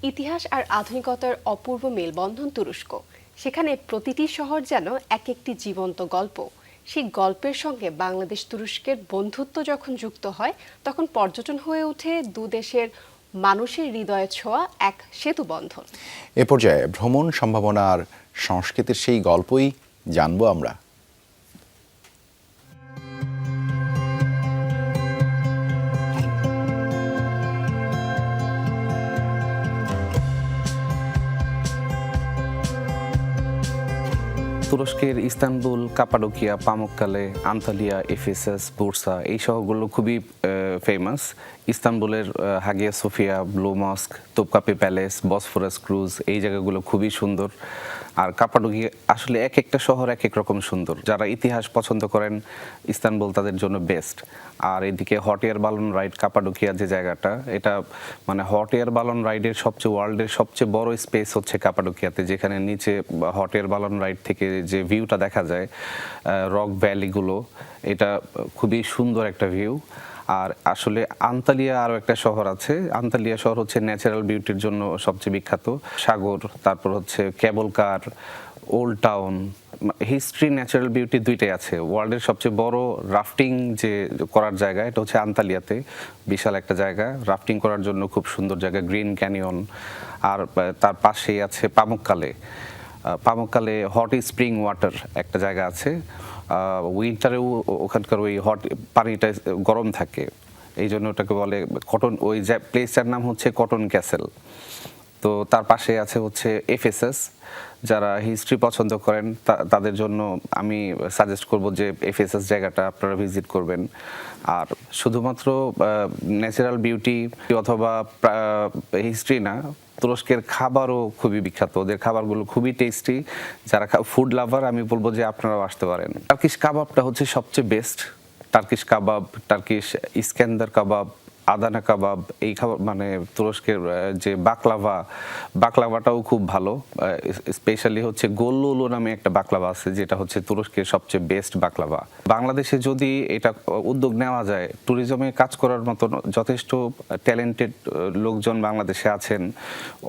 ইতিহাস আর আধুনিকতার অপূর্ব মেলবন্ধন তুরস্ক। সেখানে প্রতিটি শহর যেন এক একটি জীবন্ত গল্প। সেই গল্পের সঙ্গে বাংলাদেশ তুরস্কের বন্ধুত্ব যখন যুক্ত হয়, তখন পর্যটন হয়ে ওঠে দুদেশের মানুষের হৃদয়ে ছোঁয়া এক সেতু বন্ধন। এ পর্যায়ে ভ্রমণ সম্ভাবনা আর সংস্কৃতির সেই গল্পই জানবো আমরা। তুরস্কের Istanbul, Cappadocia, Pamukkale, Antalya, Ephesus, Bursa এই শহরগুলো খুবই ফেমাস। ইস্তানবুলের Hagia Sophia, blue mosque, Topkapi palace, Bosphorus cruise এই জায়গাগুলো খুবই সুন্দর। আর কাপাডোকিয়া আসলে এক একটা শহর এক এক রকম সুন্দর। যারা ইতিহাস পছন্দ করেন ইস্তানবুল তাদের জন্য বেস্ট। আর এদিকে হট এয়ার বালন রাইড কাপাডোকিয়া যে জায়গাটা, এটা মানে হট এয়ার বালন রাইডের ওয়ার্ল্ডের সবচেয়ে বড় স্পেস হচ্ছে কাপাডোকিয়াতে, যেখানে নিচে হট এয়ার বালন রাইড থেকে যে ভিউটা দেখা যায়, রক ভ্যালিগুলো, এটা খুবই সুন্দর একটা ভিউ। আর আসলে আন্তালিয়া আরও একটা শহর আছে। আন্তালিয়া শহর হচ্ছে ন্যাচারাল বিউটির জন্য সবচেয়ে বিখ্যাত। সাগর, তারপর হচ্ছে cable car, old town, history, natural beauty দুইটাই আছে। ওয়ার্ল্ডের সবচেয়ে বড় রাফটিং যে করার জায়গা এটা হচ্ছে আন্তালিয়াতে, বিশাল একটা জায়গা রাফটিং করার জন্য, খুব সুন্দর জায়গা, গ্রিন ক্যানিয়ন। আর তার পাশেই আছে পামুক্কালে হট স্প্রিং ওয়াটার একটা জায়গা আছে। উইন্টারেও ওখানকার ওই হট পানিটা গরম থাকে, এই জন্য ওটাকে বলে কটন, ওই প্লেসটার নাম হচ্ছে কটন ক্যাসেল। তো তার পাশে আছে হচ্ছে এফেসাস। যারা হিস্ট্রি পছন্দ করেন তাদের জন্য আমি সাজেস্ট করব যে এফেসাস জায়গাটা আপনারা ভিজিট করবেন। আর শুধুমাত্র ন্যাচারাল বিউটি অথবা হিস্ট্রি না, তুরস্কের খাবারও খুবই বিখ্যাত। ওদের খাবারগুলো খুবই টেস্টি। যারা ফুড লাভার আমি বলবো যে আপনারাও আসতে পারেন। টার্কিশ কাবাবটা হচ্ছে সবচেয়ে বেস্ট। টার্কিশ কাবাব, টার্কিশ ইস্কান্দার কাবাব, আদানা কাবাব, এই খাবার মানে তুরস্কের যে বাকলাভাটাও খুব ভালো। স্পেশালি হচ্ছে গোল্লুলু নামে একটা বাকলাভা আছে, যেটা হচ্ছে তুরস্কের সবচেয়ে বেস্ট বাকলাভা। বাংলাদেশে যদি এটা উদ্যোগ নেওয়া যায়, ট্যুরিজমে কাজ করার মতো যথেষ্ট ট্যালেন্টেড লোকজন বাংলাদেশে আছেন,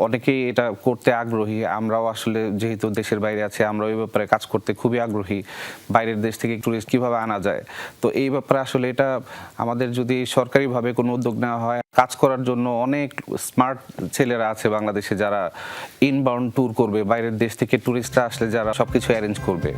অনেকেই এটা করতে আগ্রহী। আমরাও আসলে যেহেতু দেশের বাইরে আছি, আমরাও এই ব্যাপারে কাজ করতে খুবই আগ্রহী। বাইরের দেশ থেকে ট্যুরিস্ট কিভাবে আনা যায়, তো এই ব্যাপারে আসলে এটা আমাদের যদি সরকারিভাবে কোনো উদ্যোগ নেওয়া হয়, কাজ করার জন্য অনেক স্মার্ট ছেলেরা আছে বাংলাদেশে, যারা ইনবাউন্ড ট্যুর করবে, বাইরের দেশ থেকে ট্যুরিস্টরা আসলে যারা সবকিছু অ্যারেঞ্জ করবে।